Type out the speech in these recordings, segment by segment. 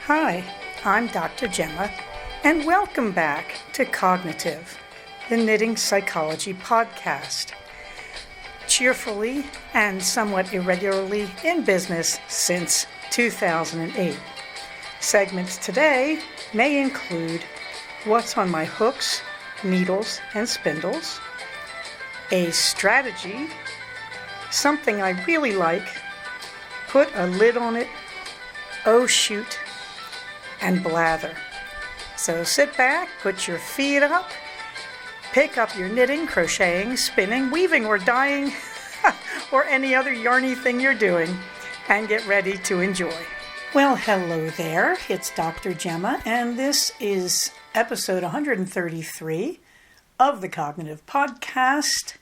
Hi, I'm Dr. Gemma, and welcome back to Cognitive, the Knitting Psychology podcast. Cheerfully and somewhat irregularly in business since 2008. Segments today may include what's on my hooks, needles, and spindles, a strategy, something I really like, put a lid on it, oh shoot, and blather. So sit back, put your feet up, pick up your knitting, crocheting, spinning, weaving, or dyeing, or any other yarny thing you're doing, and get ready to enjoy. Well, hello there. It's Dr. Gemma, and this is episode 133 of the Cognitive Podcast.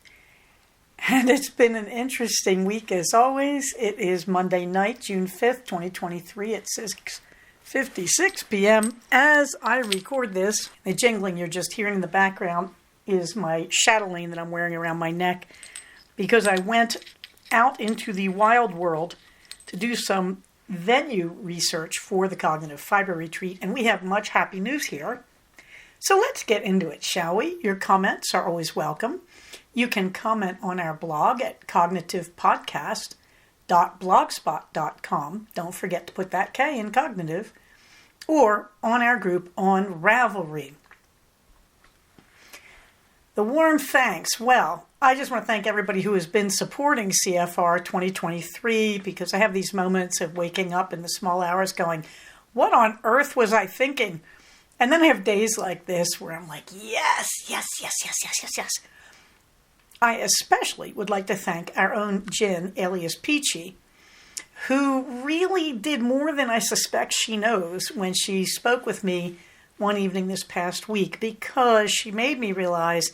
And it's been an interesting week as always. It is Monday night, June 5th, 2023. It says 6:56 p.m. as I record this. The jingling you're just hearing in the background is my chatelaine that I'm wearing around my neck because I went out into the wild world to do some venue research for the Cognitive Fiber Retreat, and we have much happy news here. So let's get into it, shall we? Your comments are always welcome. You can comment on our blog at cognitivepodcast.blogspot.com. Don't forget to put that K in cognitive. Or on our group on Ravelry. The warm thanks. Well, I just want to thank everybody who has been supporting CFR 2023 because I have these moments of waking up in the small hours going, what on earth was I thinking? And then I have days like this where I'm like, yes. I especially would like to thank our own Jen, alias Peachy, who really did more than I suspect she knows when she spoke with me one evening this past week, because she made me realize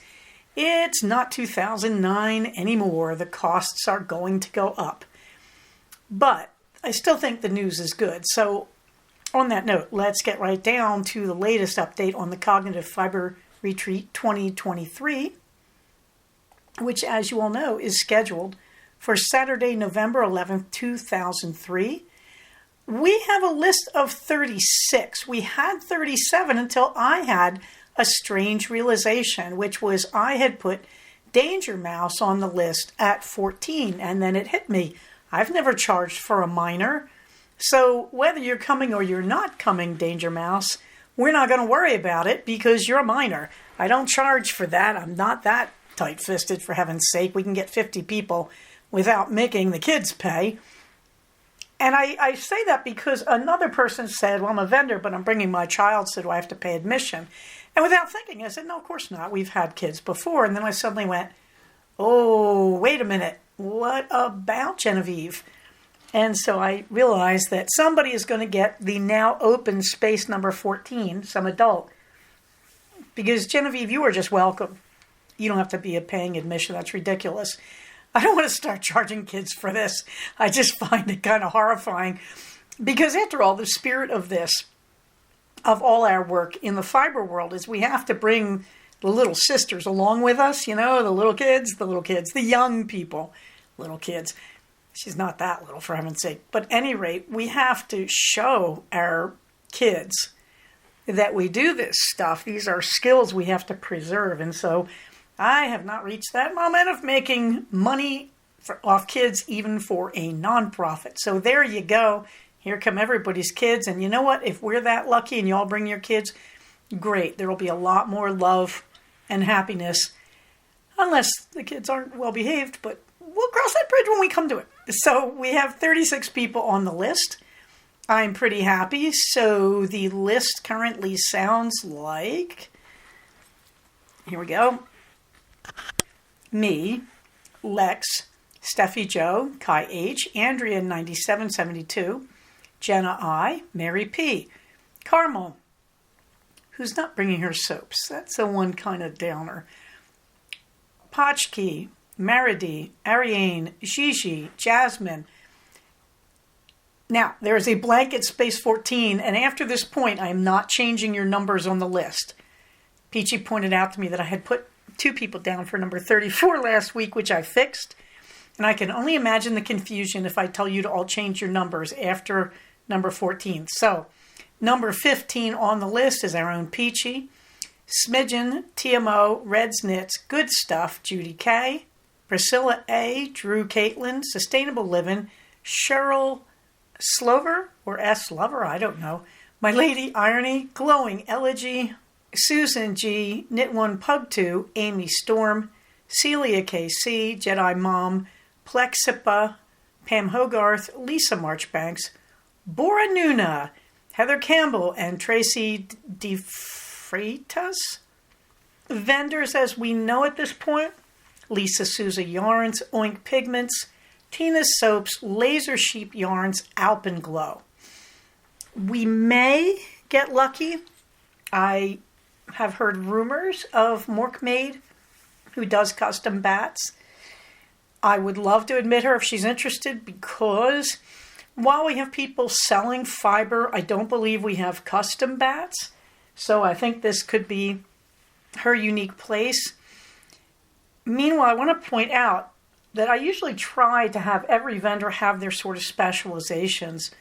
it's not 2009 anymore. The costs are going to go up. But I still think the news is good. So on that note, let's get right down to the latest update on the Cognitive Fiber Retreat 2023, which, as you all know, is scheduled for Saturday, November 11th, 2003. We have a list of 36. We had 37 until I had a strange realization, which was I had put Danger Mouse on the list at 14, and then it hit me. I've never charged for a minor, so whether you're coming or you're not coming, Danger Mouse, we're not going to worry about it because you're a minor. I don't charge for that. I'm not that tight-fisted, for heaven's sake. We can get 50 people without making the kids pay. And I say that because another person said, well, I'm a vendor, but I'm bringing my child, so do I have to pay admission? And without thinking, I said, no, of course not. We've had kids before. And then I suddenly went, oh, wait a minute. What about Genevieve? And so I realized that somebody is going to get the now open space number 14, some adult. Because Genevieve, you are just welcome. You don't have to be a paying admission. That's ridiculous. I don't want to start charging kids for this. I just find it kind of horrifying. Because after all, the spirit of this, of all our work in the fiber world, is we have to bring the little sisters along with us, the little kids, the young people, little kids. She's not that little, for heaven's sake. But at any rate, we have to show our kids that we do this stuff. These are skills we have to preserve. And so I have not reached that moment of making money off kids, even for a nonprofit. So there you go. Here come everybody's kids. And you know what? If we're that lucky and you all bring your kids, great. There will be a lot more love and happiness, unless the kids aren't well behaved, but we'll cross that bridge when we come to it. So we have 36 people on the list. I'm pretty happy. So the list currently sounds like, here we go. Me, Lex, Steffi Joe, Kai H, Andrea 9772, Jenna I, Mary P, Carmel, who's not bringing her soaps. That's the one kind of downer. Pachki, Maridi, Ariane, Gigi, Jasmine. Now, there is a blanket space 14, and after this point, I am not changing your numbers on the list. Peachy pointed out to me that I had put 2 people down for number 34 last week, which I fixed. And I can only imagine the confusion if I tell you to all change your numbers after number 14. So Number 15 on the list is our own Peachy. Smidgen, TMO, Reds Knits, Good Stuff, Judy K. Priscilla A, Drew Caitlin, Sustainable Living, Cheryl Slover, or S. Lover, I don't know. My Lady Irony, Glowing Elegy, Susan G, Knit One Pug 2, Amy Storm, Celia KC, Jedi Mom, Plexipa, Pam Hogarth, Lisa Marchbanks, Bora Nuna, Heather Campbell, and Tracy DeFreitas. Vendors as we know at this point: Lisa Souza Yarns, Oink Pigments, Tina's Soaps, Laser Sheep Yarns, Alpenglow. We may get lucky. I have heard rumors of Morkmaid, who does custom bats. I would love to admit her if she's interested, because while we have people selling fiber, I don't believe we have custom bats. So I think this could be her unique place. Meanwhile, I want to point out that I usually try to have every vendor have their sort of specializations.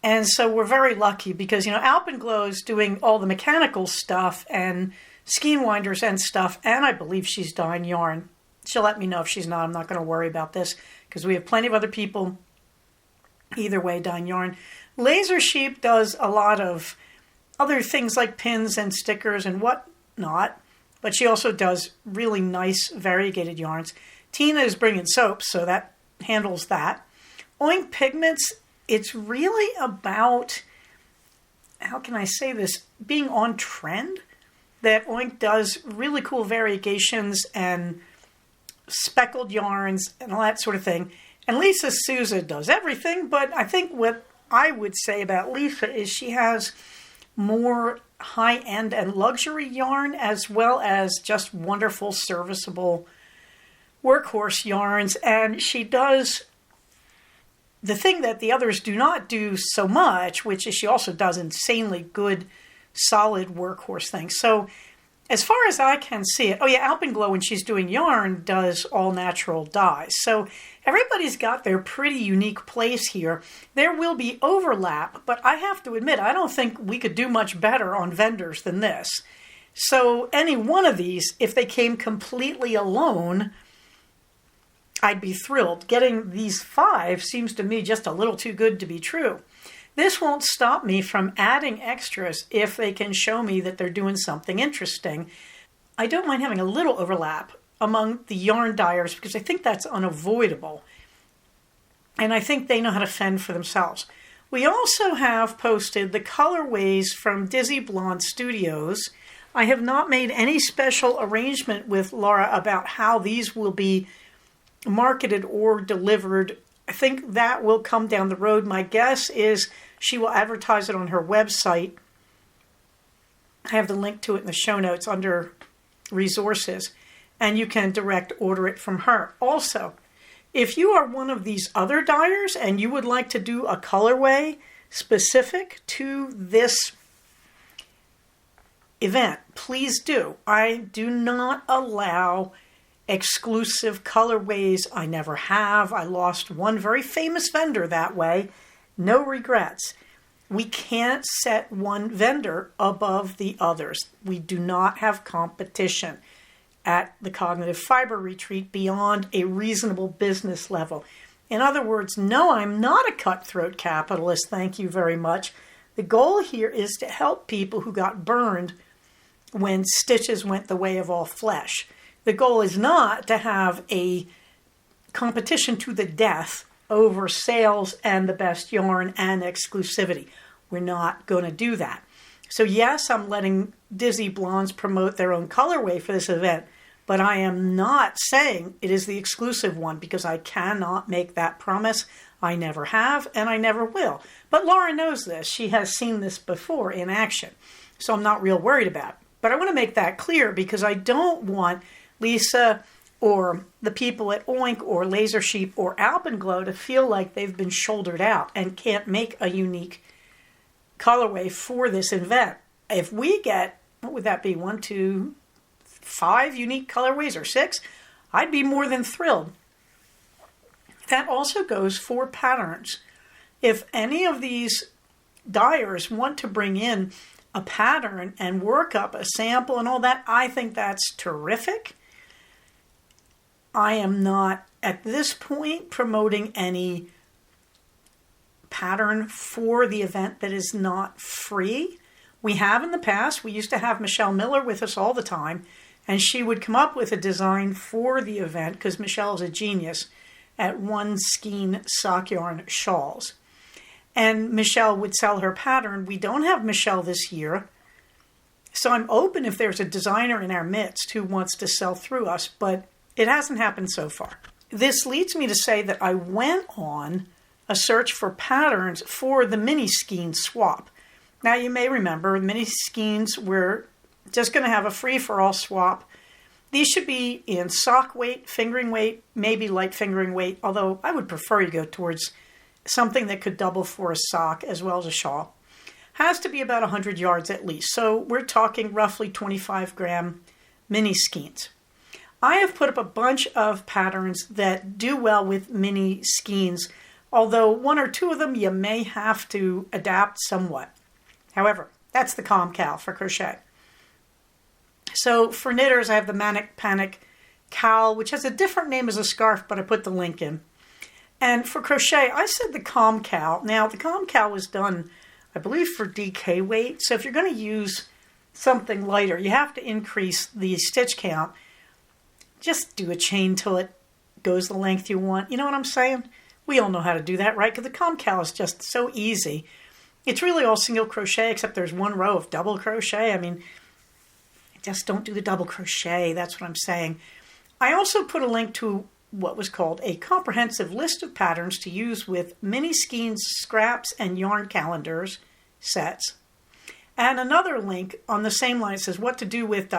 And so we're very lucky because, Alpenglow is doing all the mechanical stuff and skein winders and stuff, and I believe she's dyeing yarn. She'll let me know if she's not. I'm not going to worry about this because we have plenty of other people either way dyeing yarn. Laser Sheep does a lot of other things like pins and stickers and whatnot, but she also does really nice variegated yarns. Tina is bringing soaps, so that handles that. Oink Pigments, it's really about, how can I say this, being on trend. That Oink does really cool variegations and speckled yarns and all that sort of thing. And Lisa Souza does everything, but I think what I would say about Lisa is she has more high-end and luxury yarn as well as just wonderful, serviceable workhorse yarns. And she does the thing that the others do not do so much, which is she also does insanely good, solid workhorse things. So as far as I can see it, Alpenglow, when she's doing yarn, does all natural dyes. So everybody's got their pretty unique place here. There will be overlap, but I have to admit, I don't think we could do much better on vendors than this. So any one of these, if they came completely alone, I'd be thrilled. Getting these 5 seems to me just a little too good to be true. This won't stop me from adding extras if they can show me that they're doing something interesting. I don't mind having a little overlap among the yarn dyers because I think that's unavoidable. And I think they know how to fend for themselves. We also have posted the colorways from Dizzy Blonde Studios. I have not made any special arrangement with Laura about how these will be marketed or delivered. I think that will come down the road. My guess is she will advertise it on her website. I have the link to it in the show notes under resources, and you can direct order it from her. Also, if you are one of these other dyers and you would like to do a colorway specific to this event, please do. I do not allow exclusive colorways. I never have. I lost one very famous vendor that way. No regrets. We can't set one vendor above the others. We do not have competition at the Cognitive Fiber Retreat beyond a reasonable business level. In other words, no, I'm not a cutthroat capitalist. Thank you very much. The goal here is to help people who got burned when stitches went the way of all flesh. The goal is not to have a competition to the death over sales and the best yarn and exclusivity. We're not going to do that. So yes, I'm letting Dizzy Blondes promote their own colorway for this event, but I am not saying it is the exclusive one because I cannot make that promise. I never have and I never will. But Laura knows this. She has seen this before in action. So I'm not real worried about it. But I want to make that clear because I don't want Lisa or the people at Oink or Laser Sheep or Alpenglow to feel like they've been shouldered out and can't make a unique colorway for this event. If we get, what would that be, 1, 2, 5 unique colorways or 6, I'd be more than thrilled. That also goes for patterns. If any of these dyers want to bring in a pattern and work up a sample and all that, I think that's terrific. I am not at this point promoting any pattern for the event that is not free. We have in the past. We used to have Michelle Miller with us all the time, and she would come up with a design for the event because Michelle is a genius at one skein sock yarn shawls. And Michelle would sell her pattern. We don't have Michelle this year, so I'm open if there's a designer in our midst who wants to sell through us, but it hasn't happened so far. This leads me to say that I went on a search for patterns for the mini skein swap. Now you may remember mini skeins, we're just going to have a free-for-all swap. These should be in sock weight, fingering weight, maybe light fingering weight, although I would prefer you go towards something that could double for a sock as well as a shawl. Has to be about 100 yards at least, so we're talking roughly 25 gram mini skeins. I have put up a bunch of patterns that do well with mini skeins, although one or two of them you may have to adapt somewhat. However, that's the Calm Cowl for crochet. So for knitters, I have the Manic Panic Cowl, which has a different name as a scarf, but I put the link in. And for crochet, I said the Calm Cowl. Now, the Calm Cowl was done, I believe, for DK weight. So if you're going to use something lighter, you have to increase the stitch count. Just do a chain till it goes the length you want. You know what I'm saying? We all know how to do that, right? Because the Calm Cowl is just so easy. It's really all single crochet, except there's one row of double crochet. I mean, just don't do the double crochet. That's what I'm saying. I also put a link to what was called a comprehensive list of patterns to use with mini skeins, scraps, and yarn calendars sets. And another link on the same line says what to do with ...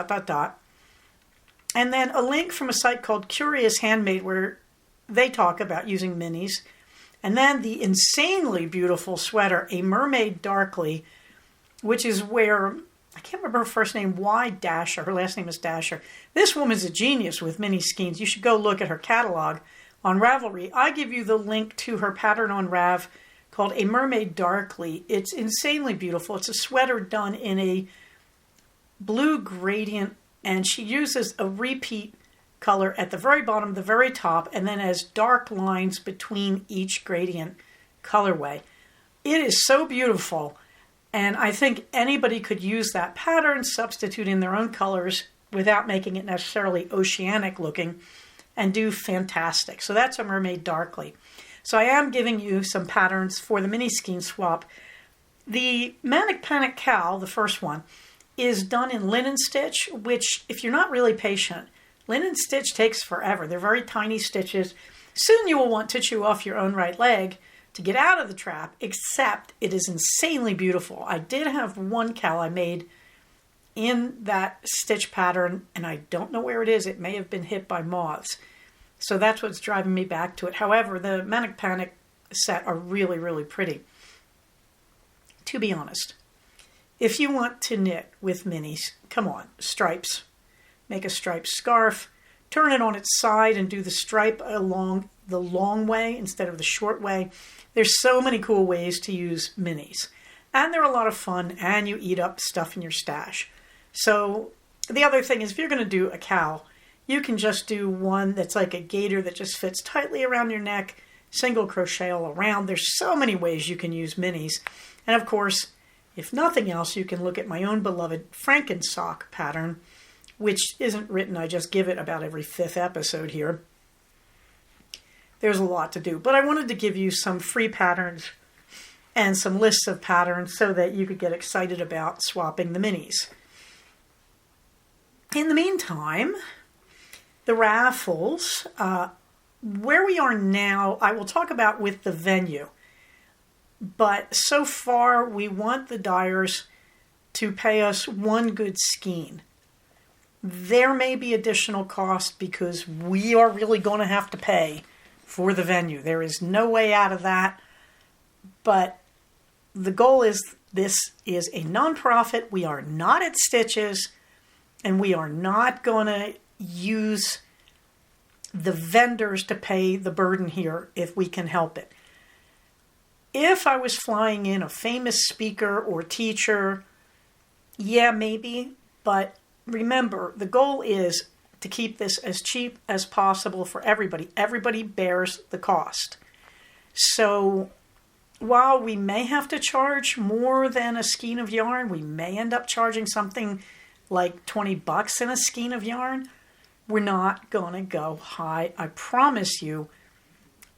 And then a link from a site called Curious Handmade where they talk about using minis. And then the insanely beautiful sweater, A Mermaid Darkly, which is where, I can't remember her first name, Dasher. Her last name is Dasher. This woman's a genius with mini skeins. You should go look at her catalog on Ravelry. I give you the link to her pattern on Rav called A Mermaid Darkly. It's insanely beautiful. It's a sweater done in a blue gradient, and she uses a repeat color at the very bottom, the very top, and then has dark lines between each gradient colorway. It is so beautiful, and I think anybody could use that pattern, substitute in their own colors without making it necessarily oceanic looking, and do fantastic. So that's A Mermaid Darkly. So I am giving you some patterns for the mini skein swap. The Manic Panic Cowl, the first one, is done in linen stitch, which if you're not really patient, linen stitch takes forever. They're very tiny stitches. Soon you will want to chew off your own right leg to get out of the trap, except it is insanely beautiful. I did have one cowl I made in that stitch pattern, and I don't know where it is. It may have been hit by moths. So that's what's driving me back to it. However, the Manic Panic set are really, really pretty. To be honest, if you want to knit with minis, come on, stripes. Make a striped scarf, turn it on its side and do the stripe along the long way instead of the short way. There's so many cool ways to use minis. And they're a lot of fun, and you eat up stuff in your stash. So the other thing is, if you're going to do a cowl, you can just do one that's like a gaiter that just fits tightly around your neck, single crochet all around. There's so many ways you can use minis. And of course, if nothing else, you can look at my own beloved Frankensock pattern, which isn't written. I just give it about every 5th episode here. There's a lot to do, but I wanted to give you some free patterns and some lists of patterns so that you could get excited about swapping the minis. In the meantime, the raffles, where we are now, I will talk about with the venue. But so far, we want the dyers to pay us one good skein. There may be additional cost because we are really going to have to pay for the venue. There is no way out of that. But the goal is this is a nonprofit. We are not at Stitches, and we are not going to use the vendors to pay the burden here if we can help it. If I was flying in a famous speaker or teacher, yeah, maybe. But remember, the goal is to keep this as cheap as possible for everybody. Everybody bears the cost. So while we may have to charge more than a skein of yarn, we may end up charging something like $20 in a skein of yarn. We're not going to go high. I promise you,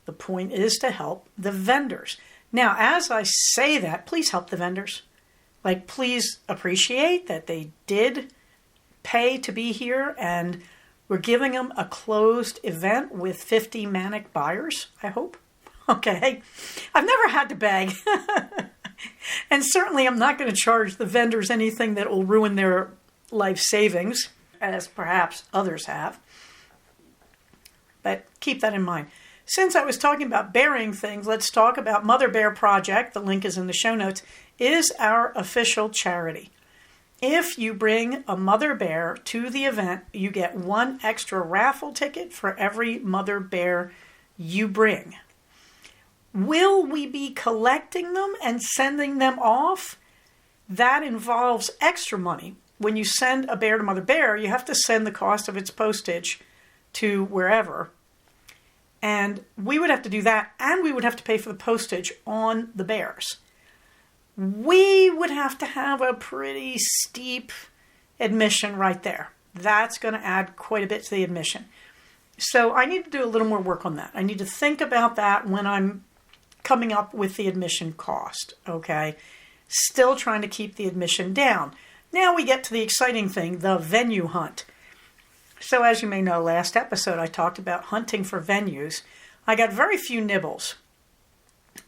the point is to help the vendors. Now, as I say that, please help the vendors. Like, please appreciate that they did pay to be here, and we're giving them a closed event with 50 manic buyers, I hope. Okay. I've never had to beg. And certainly I'm not going to charge the vendors anything that will ruin their life savings, as perhaps others have. But keep that in mind. Since I was talking about bearing things, let's talk about Mother Bear Project. The link is in the show notes. Is our official charity. If you bring a mother bear to the event, you get one extra raffle ticket for every mother bear you bring. Will we be collecting them and sending them off? That involves extra money. When you send a bear to Mother Bear, you have to send the cost of its postage to wherever. And we would have to do that, and we would have to pay for the postage on the bears. We would have to have a pretty steep admission right there. That's going to add quite a bit to the admission. So I need to do a little more work on that. I need to think about that when I'm coming up with the admission cost, okay? Still trying to keep the admission down. Now we get to the exciting thing, the venue hunt. So as you may know, last episode I talked about hunting for venues. I got very few nibbles.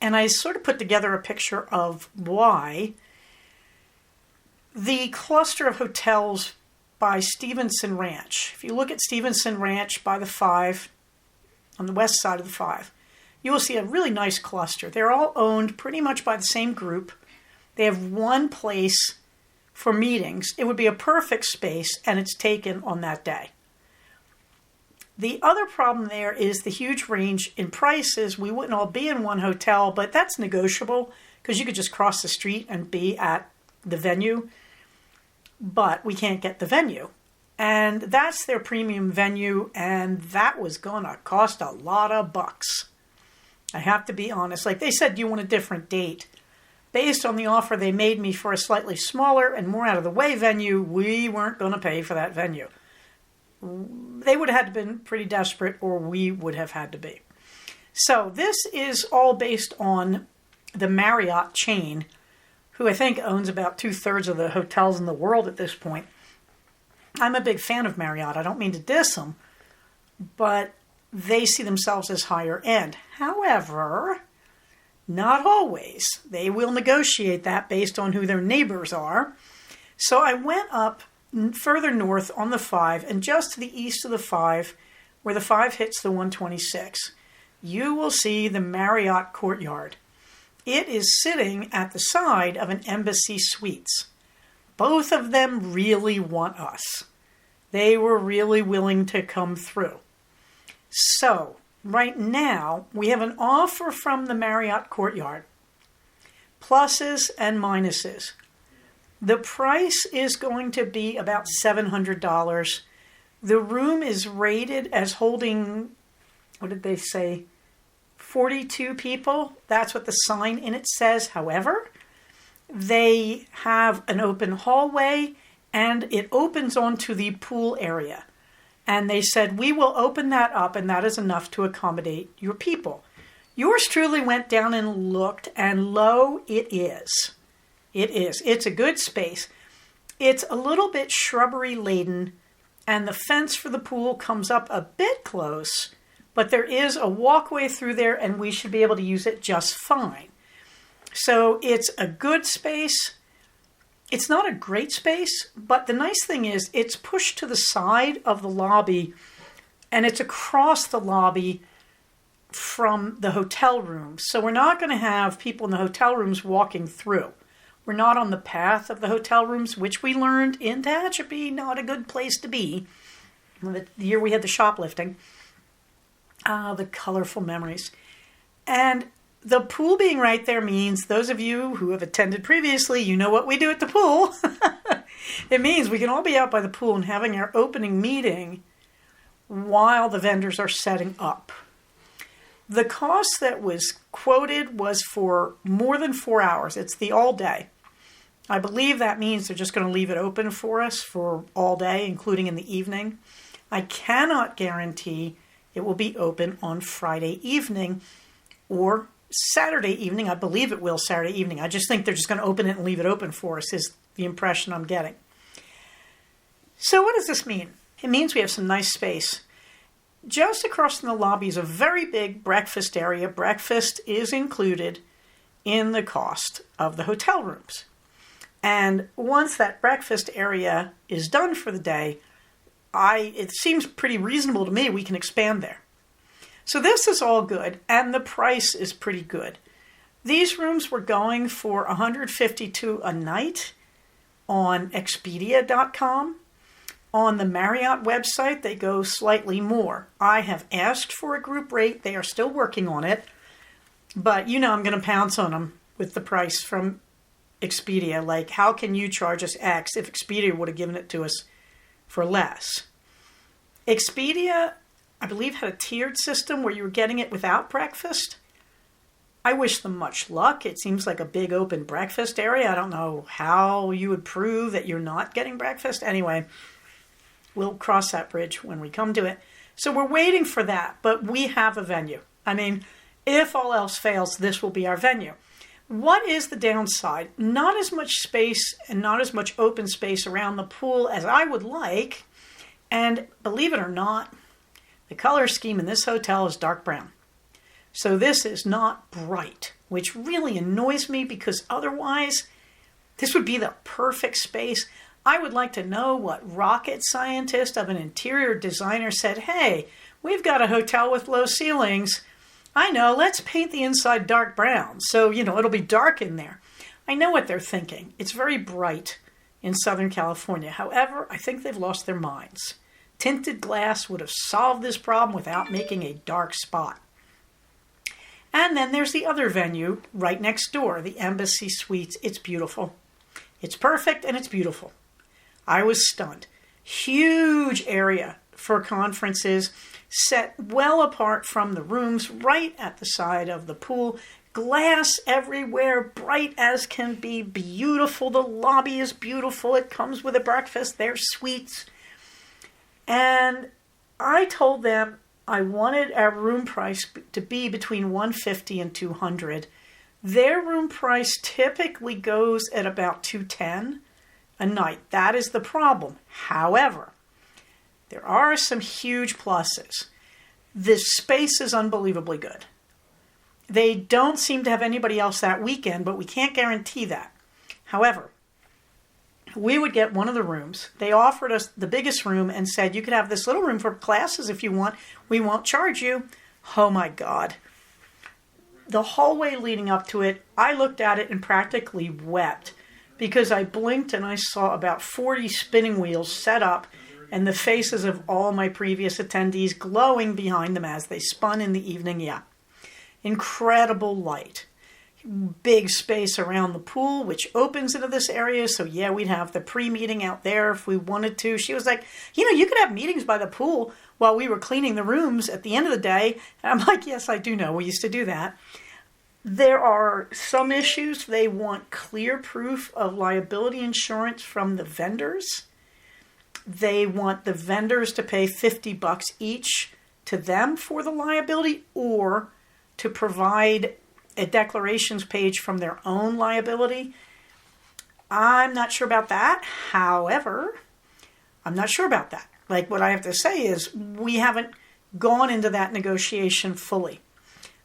And I sort of put together a picture of why the cluster of hotels by Stevenson Ranch. If you look at Stevenson Ranch by the 5, on the west side of the 5, you will see a really nice cluster. They're all owned pretty much by the same group. They have one place for meetings. It would be a perfect space, and it's taken on that day. The other problem there is the huge range in prices. We wouldn't all be in one hotel, but that's negotiable because you could just cross the street and be at the venue. But we can't get the venue. And that's their premium venue, and that was going to cost a lot of bucks. I have to be honest. Like they said, do you want a different date? Based on the offer they made me for a slightly smaller and more out of the way venue, we weren't going to pay for that venue. They would have had to been pretty desperate, or we would have had to be. So this is all based on the Marriott chain, who I think owns about 2/3 of the hotels in the world at this point. I'm a big fan of Marriott. I don't mean to diss them, but they see themselves as higher end. However, not always. They will negotiate that based on who their neighbors are. So I went up further north on the 5, and just to the east of the 5, where the 5 hits the 126, you will see the Marriott Courtyard. It is sitting at the side of an Embassy Suites. Both of them really want us. They were really willing to come through. So, right now, we have an offer from the Marriott Courtyard. Pluses and minuses. The price is going to be about $700. The room is rated as holding, what did they say, 42 people. That's what the sign in it says. However, they have an open hallway and it opens onto the pool area. And they said, we will open that up and that is enough to accommodate your people. Yours truly went down and looked, and lo, it is. It is. It's a good space. It's a little bit shrubbery laden, and the fence for the pool comes up a bit close, but there is a walkway through there, and we should be able to use it just fine. So it's a good space. It's not a great space, but the nice thing is it's pushed to the side of the lobby, and it's across the lobby from the hotel rooms. So we're not going to have people in the hotel rooms walking through. We're not on the path of the hotel rooms, which we learned in Tehachapi, not a good place to be. The year we had the shoplifting. The colorful memories. And The pool being right there means those of you who have attended previously, you know what we do at the pool. It means we can all be out by the pool and having our opening meeting while the vendors are setting up. The cost that was quoted was for more than 4 hours. It's the all day. I believe that means they're just going to leave it open for us for all day, including in the evening. I cannot guarantee it will be open on Friday evening or Saturday evening. I believe it will Saturday evening. I just think they're just going to open it and leave it open for us is the impression I'm getting. So what does this mean? It means we have some nice space. Just across from the lobby is a very big breakfast area. Breakfast is included in the cost of the hotel rooms. And once that breakfast area is done for the day, it seems pretty reasonable to me we can expand there. So this is all good, and the price is pretty good. These rooms were going for $152 a night on Expedia.com. On the Marriott website, they go slightly more. I have asked for a group rate. They are still working on it. But I'm going to pounce on them with the price from Expedia. Like, how can you charge us X if Expedia would have given it to us for less? Expedia, I believe, had a tiered system where you were getting it without breakfast. I wish them much luck. It seems like a big open breakfast area. I don't know how you would prove that you're not getting breakfast. Anyway, we'll cross that bridge when we come to it. So we're waiting for that, but we have a venue. I mean, if all else fails, this will be our venue. What is the downside? Not as much space and not as much open space around the pool as I would like. And believe it or not, the color scheme in this hotel is dark brown. So this is not bright, which really annoys me because otherwise this would be the perfect space. I would like to know what rocket scientist of an interior designer said, hey, we've got a hotel with low ceilings. I know, let's paint the inside dark brown. So, it'll be dark in there. I know what they're thinking. It's very bright in Southern California. However, I think they've lost their minds. Tinted glass would have solved this problem without making a dark spot. And then there's the other venue right next door, the Embassy Suites. It's beautiful. It's perfect and it's beautiful. I was stunned. Huge area for conferences, set well apart from the rooms, right at the side of the pool. Glass everywhere, bright as can be, beautiful. The lobby is beautiful. It comes with a breakfast. There's suites. And I told them I wanted our room price to be between $150 and $200. Their room price typically goes at about $210 a night. That is the problem. However, there are some huge pluses. This space is unbelievably good. They don't seem to have anybody else that weekend, but we can't guarantee that. However, we would get one of the rooms. They offered us the biggest room and said, you could have this little room for classes if you want. We won't charge you. Oh my God. The hallway leading up to it, I looked at it and practically wept because I blinked and I saw about 40 spinning wheels set up and the faces of all my previous attendees glowing behind them as they spun in the evening. Yeah. Incredible light. Big space around the pool, which opens into this area. So yeah, we'd have the pre-meeting out there if we wanted to. She was like, you could have meetings by the pool while we were cleaning the rooms at the end of the day. And I'm like, yes, I do know. We used to do that. There are some issues. They want clear proof of liability insurance from the vendors. They want the vendors to pay $50 each to them for the liability or to provide a declarations page from their own liability. I'm not sure about that. However, I'm not sure about that. Like, what I have to say is we haven't gone into that negotiation fully.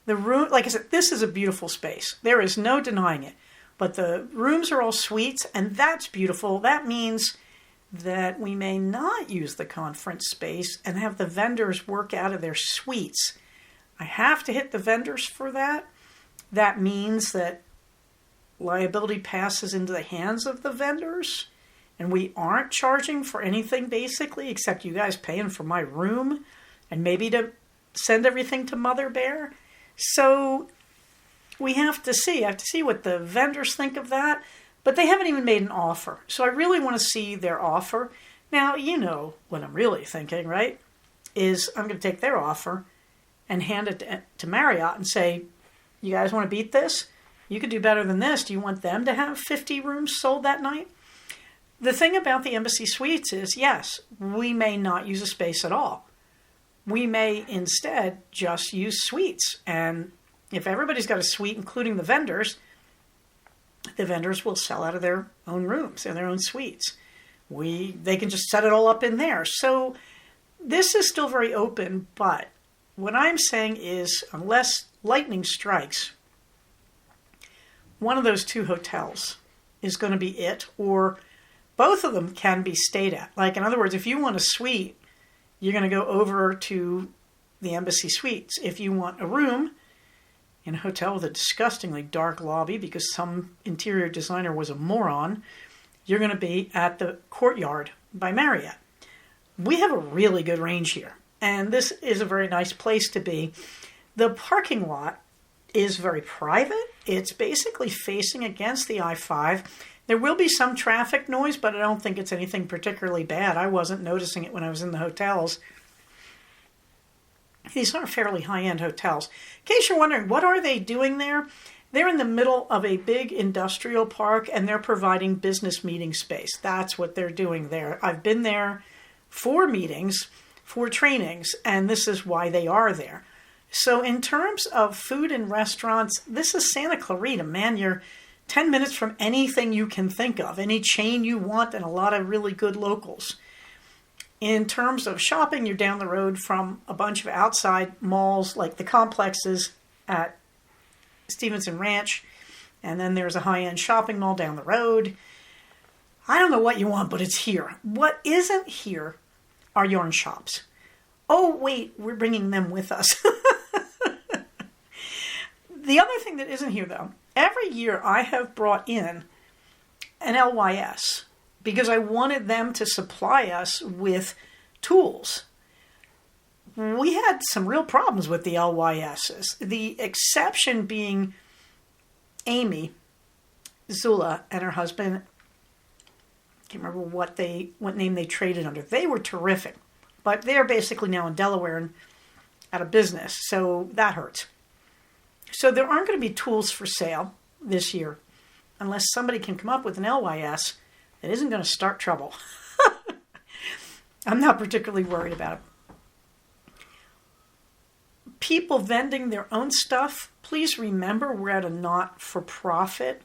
The room, like I said, this is a beautiful space. There is no denying it. But the rooms are all suites, and that's beautiful. That means that we may not use the conference space and have the vendors work out of their suites. I have to hit the vendors for that. That means that liability passes into the hands of the vendors, and we aren't charging for anything basically except you guys paying for my room and maybe to send everything to Mother Bear. So we have to see. I have to see what the vendors think of that, but they haven't even made an offer. So I really want to see their offer. Now, you know what I'm really thinking, right? Is I'm going to take their offer and hand it to Marriott and say, you guys want to beat this? You could do better than this. Do you want them to have 50 rooms sold that night? The thing about the Embassy Suites is, yes, we may not use a space at all. We may instead just use suites. And if everybody's got a suite, including the vendors will sell out of their own rooms and their own suites. They can just set it all up in there. So this is still very open, but what I'm saying is, unless lightning strikes, one of those two hotels is going to be it, or both of them can be stayed at. Like, in other words, if you want a suite, you're going to go over to the Embassy Suites. If you want a room in a hotel with a disgustingly dark lobby because some interior designer was a moron, you're going to be at the Courtyard by Marriott. We have a really good range here, and this is a very nice place to be. The parking lot is very private. It's basically facing against the I-5. There will be some traffic noise, but I don't think it's anything particularly bad. I wasn't noticing it when I was in the hotels. These are fairly high-end hotels. In case you're wondering, what are they doing there? They're in the middle of a big industrial park, and they're providing business meeting space. That's what they're doing there. I've been there for meetings, for trainings, and this is why they are there. So in terms of food and restaurants, this is Santa Clarita, man. You're 10 minutes from anything you can think of, any chain you want, and a lot of really good locals. In terms of shopping, you're down the road from a bunch of outside malls, like the complexes at Stevenson Ranch, and then there's a high-end shopping mall down the road. I don't know what you want, but it's here. What isn't here are yarn shops. Oh, wait, we're bringing them with us. The other thing that isn't here, though, every year I have brought in an LYS because I wanted them to supply us with tools. We had some real problems with the LYSs. The exception being Amy Zula and her husband. I can't remember what name they traded under. They were terrific, but they're basically now in Delaware and out of business, so that hurts. So there aren't going to be tools for sale this year unless somebody can come up with an LYS that isn't going to start trouble. I'm not particularly worried about it. People vending their own stuff, please remember we're at a not-for-profit.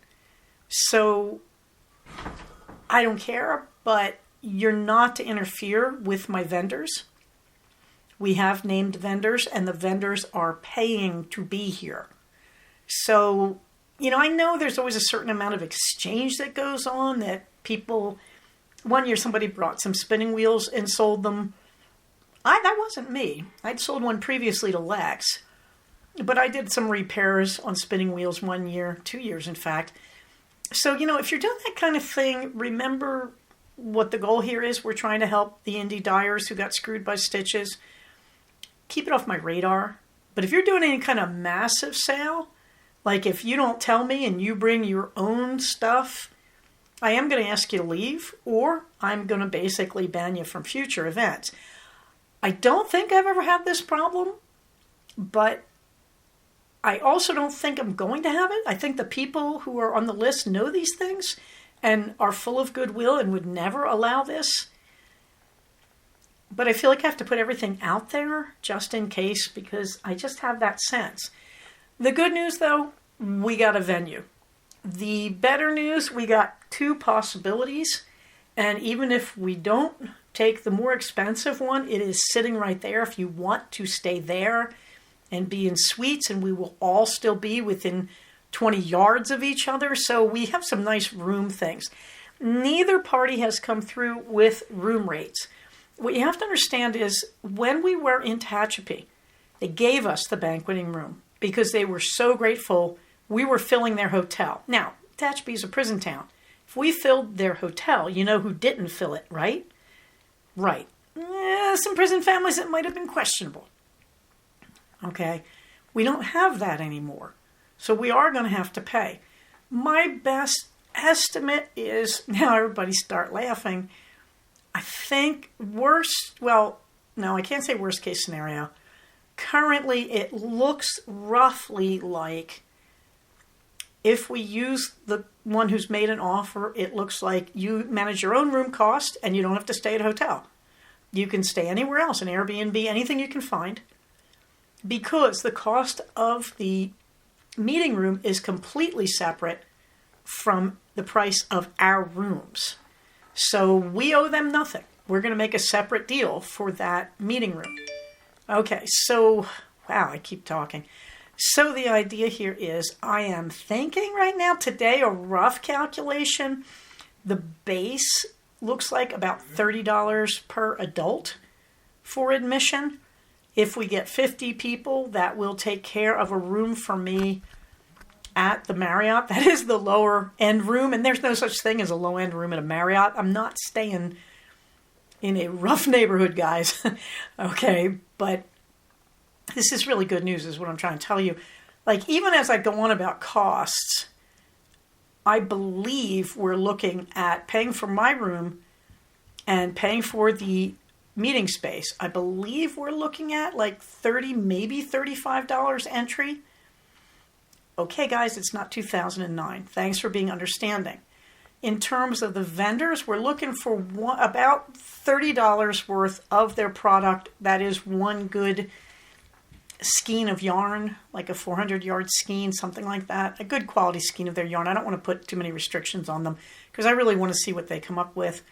So I don't care, but you're not to interfere with my vendors. We have named vendors, and the vendors are paying to be here. So, I know there's always a certain amount of exchange that goes on, that people, one year somebody brought some spinning wheels and sold them. That wasn't me. I'd sold one previously to Lex, but I did some repairs on spinning wheels 1 year, 2 years in fact. So, if you're doing that kind of thing, remember what the goal here is. We're trying to help the indie dyers who got screwed by stitches. Keep it off my radar. But if you're doing any kind of massive sale, like if you don't tell me and you bring your own stuff, I am going to ask you to leave, or I'm going to basically ban you from future events. I don't think I've ever had this problem, but I also don't think I'm going to have it. I think the people who are on the list know these things and are full of goodwill and would never allow this. But I feel like I have to put everything out there just in case, because I just have that sense. The good news, though, we got a venue. The better news, we got 2 possibilities. And even if we don't take the more expensive one, it is sitting right there if you want to stay there and be in suites, and we will all still be within 20 yards of each other. So we have some nice room things. Neither party has come through with room rates. What you have to understand is when we were in Tehachapi, they gave us the banqueting room because they were so grateful we were filling their hotel. Now, Tehachapi is a prison town. If we filled their hotel, you know who didn't fill it, right? Right. Some prison families that might have been questionable. Okay? We don't have that anymore. So we are going to have to pay. My best estimate is, now everybody start laughing, I think no, I can't say worst case scenario. Currently, it looks roughly like, if we use the one who's made an offer, it looks like you manage your own room cost and you don't have to stay at a hotel. You can stay anywhere else, an Airbnb, anything you can find, because the cost of the meeting room is completely separate from the price of our rooms. So we owe them nothing. We're going to make a separate deal for that meeting room. Okay, so, wow, I keep talking. So the idea here is, I am thinking right now, today, a rough calculation, the base looks like about $30 per adult for admission. If we get 50 people, that will take care of a room for me at the Marriott. That is the lower end room, and there's no such thing as a low end room at a Marriott. I'm not staying in a rough neighborhood, guys. Okay, but this is really good news, is what I'm trying to tell you. Like, even as I go on about costs, I believe we're looking at paying for my room and paying for the meeting space. I believe we're looking at like $30, maybe $35 entry. Okay, guys, it's not 2009. Thanks for being understanding. In terms of the vendors, we're looking for about $30 worth of their product. That is one good skein of yarn, like a 400-yard skein, something like that. A good quality skein of their yarn. I don't want to put too many restrictions on them because I really want to see what they come up with.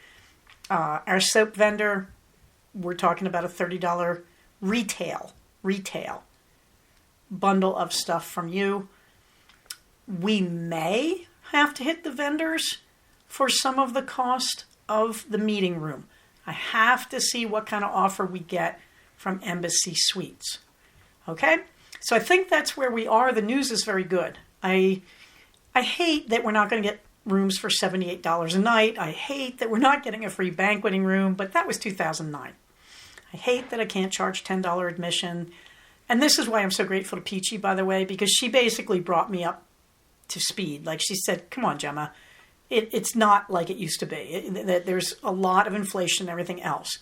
Our soap vendor, we're talking about a $30 retail bundle of stuff from you. We may have to hit the vendors for some of the cost of the meeting room. I have to see what kind of offer we get from Embassy Suites. Okay? So I think that's where we are. The news is very good. I hate that we're not going to get rooms for $78 a night. I hate that we're not getting a free banqueting room, but that was 2009. I hate that I can't charge $10 admission. And this is why I'm so grateful to Peachy, by the way, because she basically brought me up to speed. Like, she said, come on, Gemma, it's not like it used to be. There's a lot of inflation and everything else.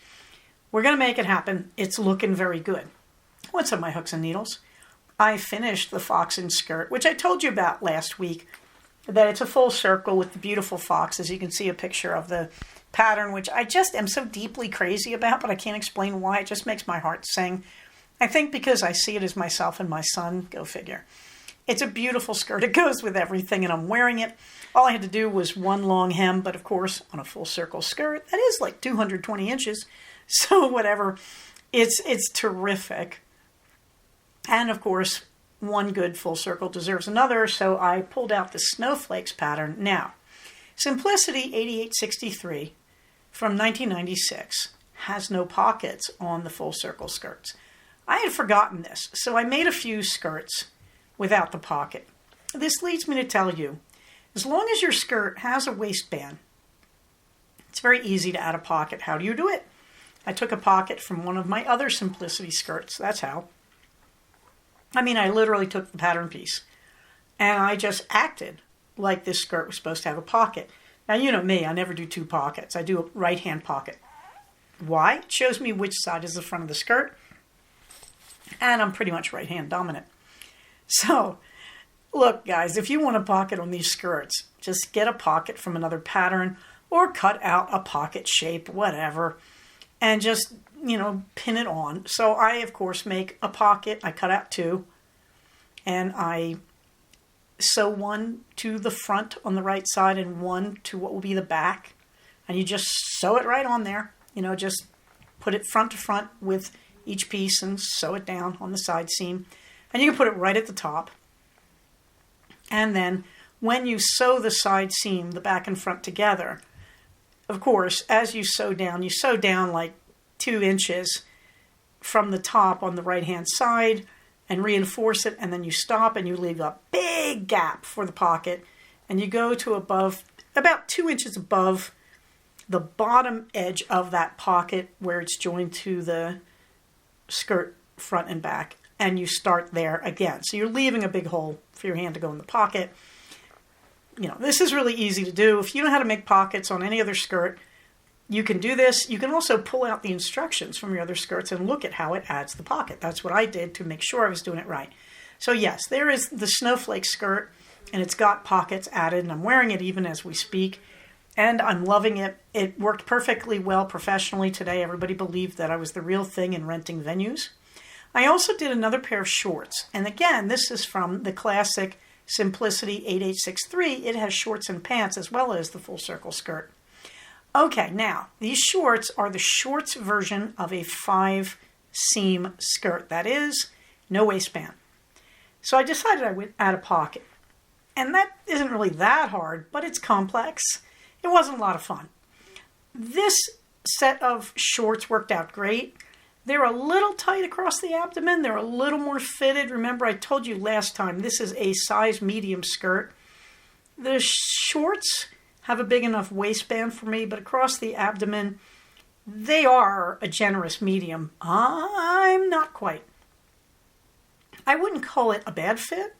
We're going to make it happen. It's looking very good. What's up, my hooks and needles? I finished the Foxen skirt, which I told you about last week, that it's a full circle with the beautiful foxes. You can see a picture of the pattern, which I just am so deeply crazy about, but I can't explain why. It just makes my heart sing. I think because I see it as myself and my son. Go figure. It's a beautiful skirt. It goes with everything, and I'm wearing it. All I had to do was one long hem, but of course, on a full circle skirt, that is like 220 inches. So whatever. It's terrific. And of course, one good full circle deserves another, so I pulled out the Snowflakes pattern. Now, Simplicity 8863 from 1996 has no pockets on the full circle skirts. I had forgotten this, so I made a few skirts without the pocket. This leads me to tell you, as long as your skirt has a waistband, it's very easy to add a pocket. How do you do it? I took a pocket from one of my other Simplicity skirts. That's how. I literally took the pattern piece and I just acted like this skirt was supposed to have a pocket. Now, you know me, I never do two pockets. I do a right-hand pocket. Why? It shows me which side is the front of the skirt, and I'm pretty much right-hand dominant. So, look, guys, if you want a pocket on these skirts, just get a pocket from another pattern or cut out a pocket shape, whatever, and just, pin it on. So I, of course, make a pocket. I cut out two, and I sew one to the front on the right side and one to what will be the back. And you just sew it right on there. Just put it front to front with each piece and sew it down on the side seam. And you can put it right at the top. And then when you sew the side seam, the back and front together, of course, as you sew down like 2 inches from the top on the right-hand side and reinforce it, and then you stop and you leave a big gap for the pocket, and you go to about 2 inches above the bottom edge of that pocket where it's joined to the skirt front and back, and you start there again. So you're leaving a big hole for your hand to go in the pocket. This is really easy to do. If you know how to make pockets on any other skirt, you can do this. You can also pull out the instructions from your other skirts and look at how it adds the pocket. That's what I did to make sure I was doing it right. So yes, there is the snowflake skirt, and it's got pockets added, and I'm wearing it even as we speak, and I'm loving it. It worked perfectly well professionally today. Everybody believed that I was the real thing in renting venues. I also did another pair of shorts, and again, this is from the classic Simplicity 8863. It has shorts and pants as well as the full circle skirt. Okay, now, these shorts are the shorts version of a 5-seam skirt. That is, no waistband. So I decided I would add a pocket. And that isn't really that hard, but it's complex. It wasn't a lot of fun. This set of shorts worked out great. They're a little tight across the abdomen. They're a little more fitted. Remember, I told you last time, this is a size medium skirt. The shorts have a big enough waistband for me, but across the abdomen, they are a generous medium. I'm not quite. I wouldn't call it a bad fit,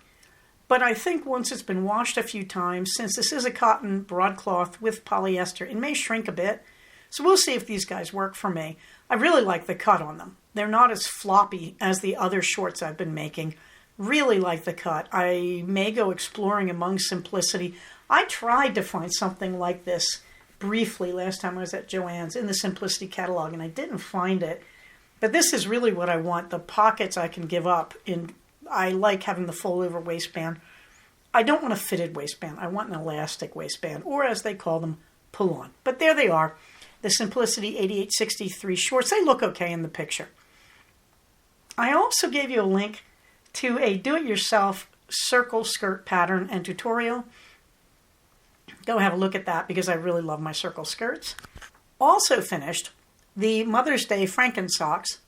but I think once it's been washed a few times, since this is a cotton broadcloth with polyester, it may shrink a bit. So we'll see if these guys work for me. I really like the cut on them. They're not as floppy as the other shorts I've been making. Really like the cut. I may go exploring among Simplicity. I tried to find something like this briefly last time I was at Joann's in the Simplicity catalog, and I didn't find it. But this is really what I want. The pockets I can give up. I like having the fold-over waistband. I don't want a fitted waistband. I want an elastic waistband, or as they call them, pull-on. But there they are, the Simplicity 8863 shorts. They look okay in the picture. I also gave you a link to a do-it-yourself circle skirt pattern and tutorial. Go have a look at that because I really love my circle skirts. Also finished the Mother's Day Franken socks.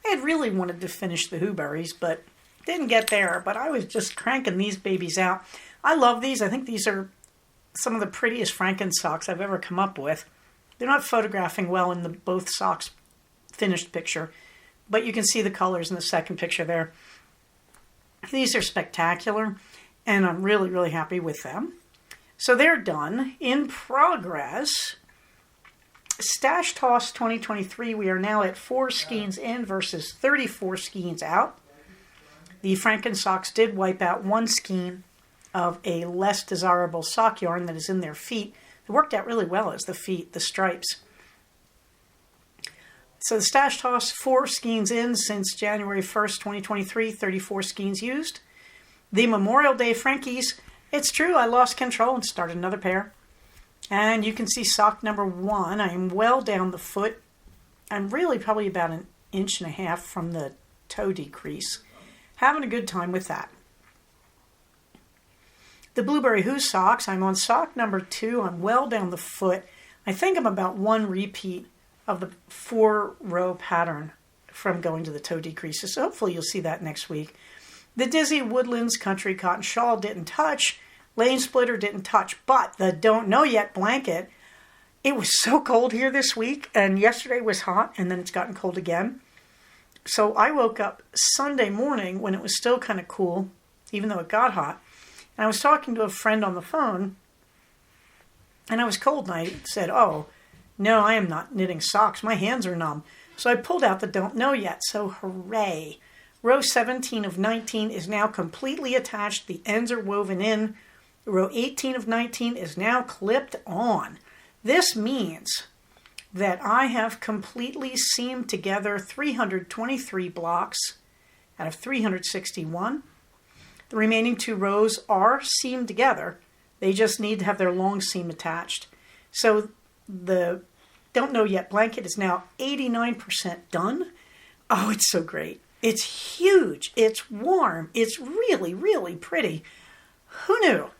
I had really wanted to finish the Hooberries, but didn't get there. But I was just cranking these babies out. I love these. I think these are some of the prettiest Franken socks I've ever come up with. They're not photographing well in the both socks finished picture, but you can see the colors in the second picture there. These are spectacular, and I'm really, really happy with them. So they're done. In progress, Stash Toss 2023, we are now at 4 skeins in versus 34 skeins out. The Franken socks did wipe out 1 skein of a less desirable sock yarn that is in their feet. It worked out really well as the feet, the stripes. So the Stash Toss, 4 skeins in since January 1st, 2023, 34 skeins used. The Memorial Day Frankies, it's true, I lost control and started another pair. And you can see sock number 1. I am well down the foot. I'm really probably about 1.5 inches from the toe decrease. Having a good time with that. The Blueberry Who socks, I'm on sock number 2. I'm well down the foot. I think I'm about 1 repeat of the 4-row pattern from going to the toe decreases. So hopefully you'll see that next week. The Dizzy Woodlands Country Cotton Shawl didn't touch. Lane Splitter didn't touch. But the Don't Know Yet blanket, it was so cold here this week. And yesterday was hot, and then it's gotten cold again. So I woke up Sunday morning when it was still kind of cool, even though it got hot. And I was talking to a friend on the phone, and I was cold, and I said, oh, no, I am not knitting socks. My hands are numb. So I pulled out the Don't Know Yet. So hooray. Row 17 of 19 is now completely attached. The ends are woven in. Row 18 of 19 is now clipped on. This means that I have completely seamed together 323 blocks out of 361. The remaining 2 rows are seamed together. They just need to have their long seam attached. So the Don't Know Yet blanket is now 89% done. Oh, it's so great. It's huge. It's warm. It's really, really pretty. Who knew?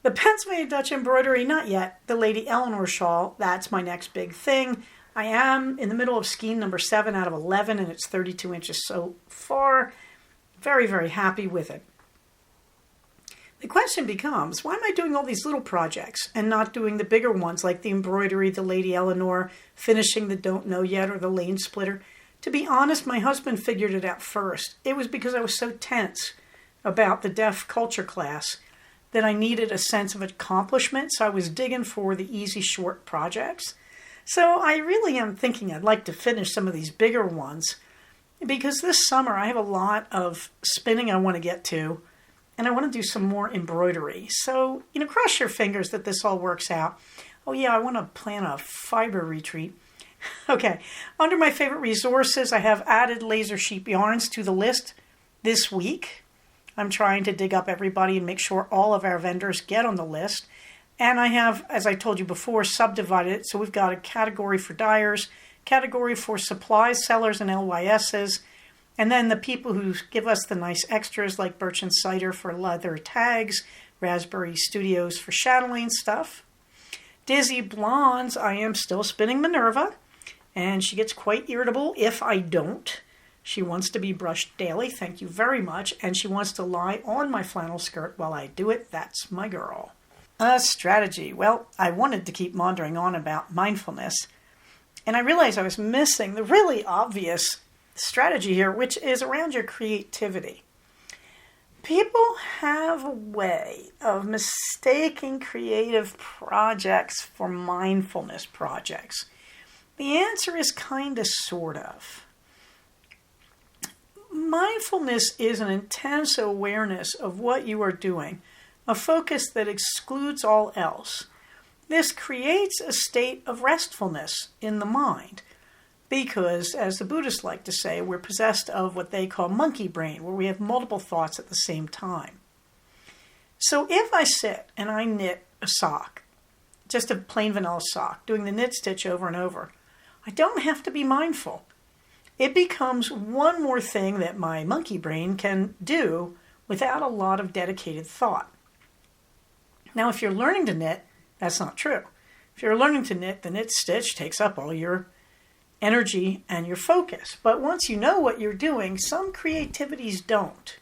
The Pennsylvania Dutch embroidery, not yet. The Lady Eleanor shawl, that's my next big thing. I am in the middle of skein number 7 out of 11, and it's 32 inches so far. Very, very happy with it. The question becomes, why am I doing all these little projects and not doing the bigger ones like the embroidery, the Lady Eleanor, finishing the Don't Know Yet, or the Lane Splitter? To be honest, my husband figured it out first. It was because I was so tense about the deaf culture class that I needed a sense of accomplishment, so I was digging for the easy, short projects. So I really am thinking I'd like to finish some of these bigger ones, because this summer I have a lot of spinning I want to get to, and I want to do some more embroidery. So, cross your fingers that this all works out. Oh yeah, I want to plan a fiber retreat. Okay, under my favorite resources, I have added laser sheep yarns to the list this week. I'm trying to dig up everybody and make sure all of our vendors get on the list. And I have, as I told you before, subdivided it. So we've got a category for dyers, category for supplies, sellers, and LYSs. And then the people who give us the nice extras, like Birch and Cider for leather tags, Raspberry Studios for chatelaine stuff. Dizzy Blondes, I am still spinning Minerva, and she gets quite irritable if I don't. She wants to be brushed daily, thank you very much, and she wants to lie on my flannel skirt while I do it. That's my girl. Strategy. Well, I wanted to keep maundering on about mindfulness, and I realized I was missing the really obvious strategy here, which is around your creativity. People have a way of mistaking creative projects for mindfulness projects. The answer is kind of, sort of. Mindfulness is an intense awareness of what you are doing, a focus that excludes all else. This creates a state of restfulness in the mind because, as the Buddhists like to say, we're possessed of what they call monkey brain, where we have multiple thoughts at the same time. So if I sit and I knit a sock, just a plain vanilla sock, doing the knit stitch over and over, I don't have to be mindful. It becomes one more thing that my monkey brain can do without a lot of dedicated thought. Now, if you're learning to knit, that's not true. If you're learning to knit, the knit stitch takes up all your energy and your focus. But once you know what you're doing, some creativities don't.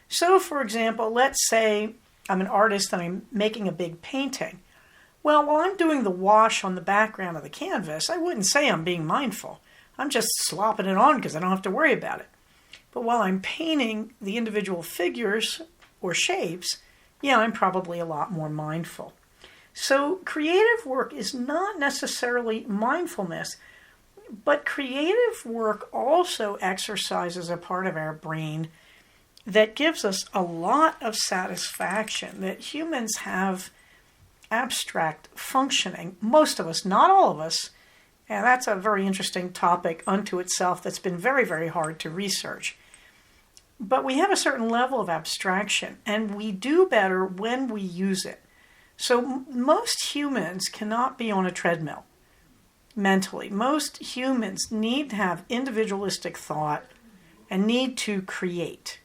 So, for example, let's say I'm an artist and I'm making a big painting. Well, while I'm doing the wash on the background of the canvas, I wouldn't say I'm being mindful. I'm just slopping it on because I don't have to worry about it. But while I'm painting the individual figures or shapes, yeah, I'm probably a lot more mindful. So creative work is not necessarily mindfulness, but creative work also exercises a part of our brain that gives us a lot of satisfaction, that humans have abstract functioning. Most of us, not all of us, and that's a very interesting topic unto itself that's been very, very hard to research. But we have a certain level of abstraction, and we do better when we use it. So most humans cannot be on a treadmill mentally. Most humans need to have individualistic thought and need to create.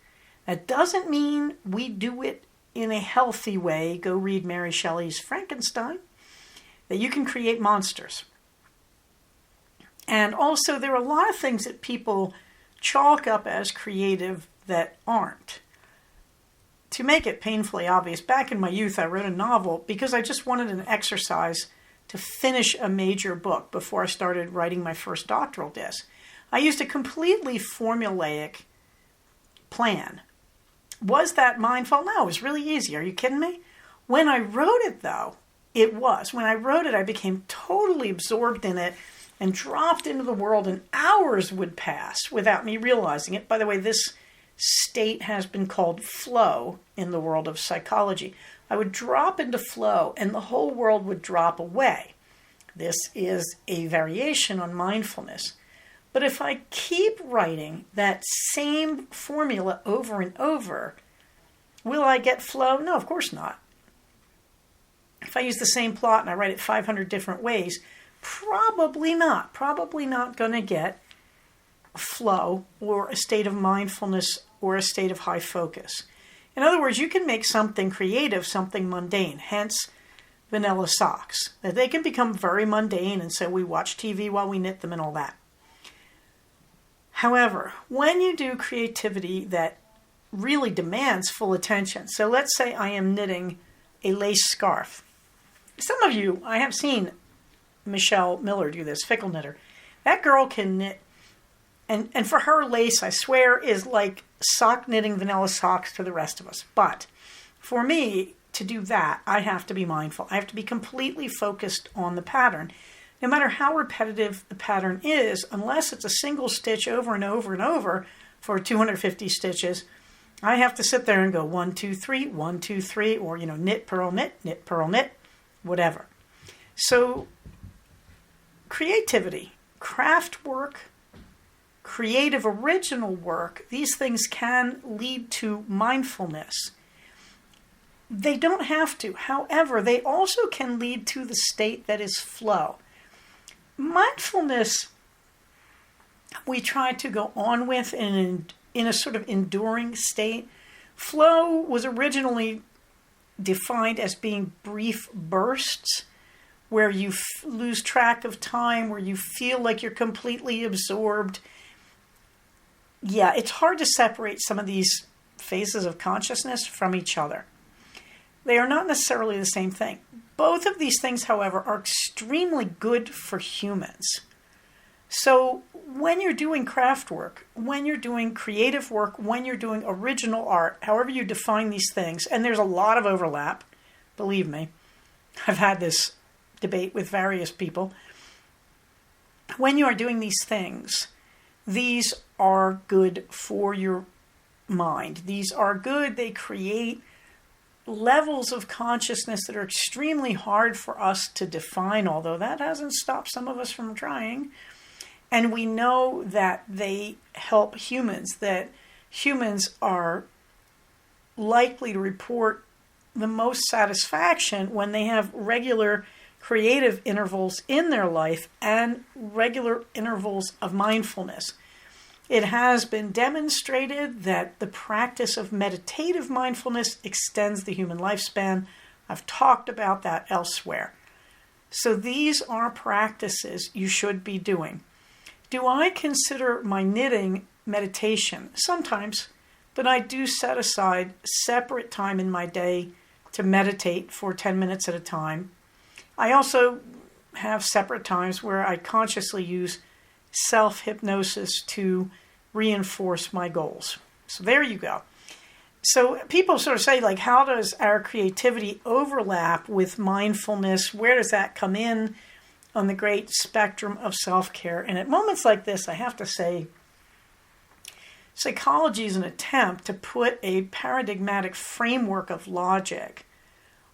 That doesn't mean we do it in a healthy way. Go read Mary Shelley's Frankenstein, that you can create monsters. And also there are a lot of things that people chalk up as creative that aren't. To make it painfully obvious, back in my youth I wrote a novel because I just wanted an exercise to finish a major book before I started writing my first doctoral disc. I used a completely formulaic plan. Was that mindful? No, it was really easy. Are you kidding me? When I wrote it, though, it was. When I wrote it, I became totally absorbed in it and dropped into the world, and hours would pass without me realizing it. By the way, this state has been called flow in the world of psychology. I would drop into flow, and the whole world would drop away. This is a variation on mindfulness. But if I keep writing that same formula over and over, will I get flow? No, of course not. If I use the same plot and I write it 500 different ways, probably not. Probably not going to get flow or a state of mindfulness or a state of high focus. In other words, you can make something creative, something mundane, hence vanilla socks. That they can become very mundane, and so we watch TV while we knit them and all that. However, when you do creativity that really demands full attention, so let's say I am knitting a lace scarf. Some of you, I have seen Michelle Miller do this, Fickle Knitter. That girl can knit And for her, lace, I swear, is like sock knitting vanilla socks to the rest of us. But for me, to do that, I have to be mindful. I have to be completely focused on the pattern. No matter how repetitive the pattern is, unless it's a single stitch over and over and over for 250 stitches, I have to sit there and go 1, 2, 3, 1, 2, 3, or, knit, purl, knit, whatever. So creativity, craft work, creative original work, these things can lead to mindfulness. They don't have to. However, they also can lead to the state that is flow. Mindfulness, we try to go on with in a sort of enduring state. Flow was originally defined as being brief bursts where you lose track of time, where you feel like you're completely absorbed. Yeah, it's hard to separate some of these phases of consciousness from each other. They are not necessarily the same thing. Both of these things, however, are extremely good for humans. So when you're doing craft work, when you're doing creative work, when you're doing original art, however you define these things, and there's a lot of overlap, believe me, I've had this debate with various people. When you are doing these things, these are good for your mind. These are good. They create levels of consciousness that are extremely hard for us to define, although that hasn't stopped some of us from trying. And we know that they help humans, that humans are likely to report the most satisfaction when they have regular creative intervals in their life and regular intervals of mindfulness. It has been demonstrated that the practice of meditative mindfulness extends the human lifespan. I've talked about that elsewhere. So these are practices you should be doing. Do I consider my knitting meditation? Sometimes, but I do set aside separate time in my day to meditate for 10 minutes at a time. I also have separate times where I consciously use self-hypnosis to reinforce my goals. So there you go. So people sort of say, like, how does our creativity overlap with mindfulness? Where does that come in on the great spectrum of self-care? And at moments like this, I have to say, psychology is an attempt to put a paradigmatic framework of logic